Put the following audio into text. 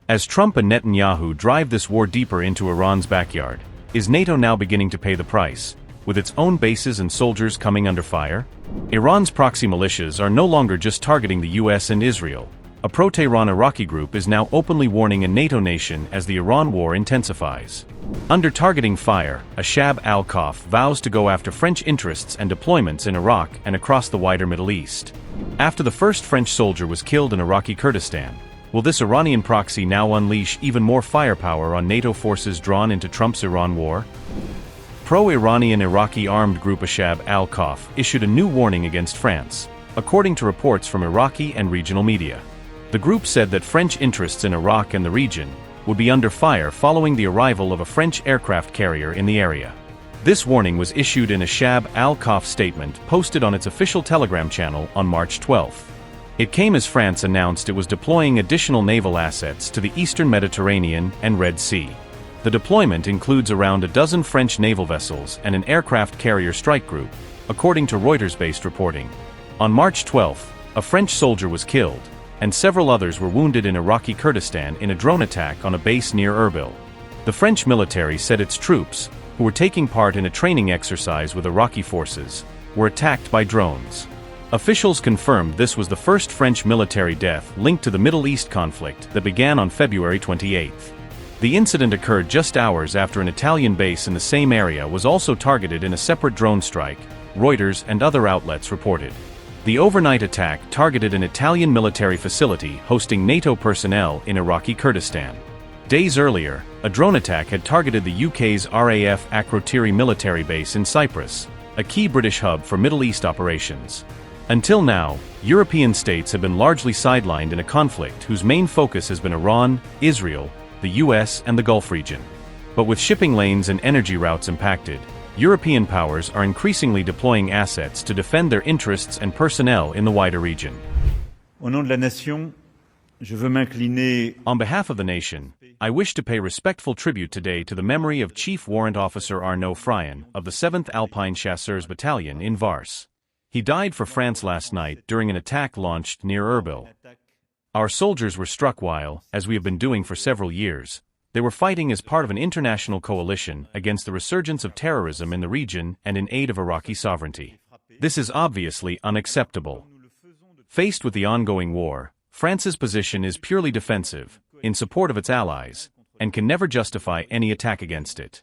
As Trump and Netanyahu drive this war deeper into Iran's backyard, is NATO now beginning to pay the price, with its own bases and soldiers coming under fire? Iran's proxy militias are no longer just targeting the US and Israel. A pro-Tehran Iraqi group is now openly warning a NATO nation as the Iran war intensifies. Under targeting fire, Ashab al-Kahf vows to go after French interests and deployments in Iraq and across the wider Middle East. After the first French soldier was killed in Iraqi Kurdistan, will this Iranian proxy now unleash even more firepower on NATO forces drawn into Trump's Iran war? Pro-Iranian Iraqi armed group Ashab al-Kahf issued a new warning against France, according to reports from Iraqi and regional media. The group said that French interests in Iraq and the region would be under fire following the arrival of a French aircraft carrier in the area. This warning was issued in a Ashab al-Kahf statement posted on its official Telegram channel on March 12. It came as France announced it was deploying additional naval assets to the eastern Mediterranean and Red Sea. The deployment includes around a dozen French naval vessels and an aircraft carrier strike group, according to Reuters-based reporting. On March 12, a French soldier was killed, and several others were wounded in Iraqi Kurdistan in a drone attack on a base near Erbil. The French military said its troops, who were taking part in a training exercise with Iraqi forces, were attacked by drones. Officials confirmed this was the first French military death linked to the Middle East conflict that began on February 28. The incident occurred just hours after an Italian base in the same area was also targeted in a separate drone strike, Reuters and other outlets reported. The overnight attack targeted an Italian military facility hosting NATO personnel in Iraqi Kurdistan. Days earlier, a drone attack had targeted the UK's RAF Akrotiri military base in Cyprus, a key British hub for Middle East operations. Until now, European states have been largely sidelined in a conflict whose main focus has been Iran, Israel, the US, and the Gulf region. But with shipping lanes and energy routes impacted, European powers are increasingly deploying assets to defend their interests and personnel in the wider region. Au nom de la nation, je veux m'incliner. On behalf of the nation, I wish to pay respectful tribute today to the memory of Chief Warrant Officer Arnaud Fryan of the 7th Alpine Chasseurs Battalion in Vars. He died for France last night during an attack launched near Erbil. Our soldiers were struck while, as we have been doing for several years, they were fighting as part of an international coalition against the resurgence of terrorism in the region and in aid of Iraqi sovereignty. This is obviously unacceptable. Faced with the ongoing war, France's position is purely defensive, in support of its allies, and can never justify any attack against it.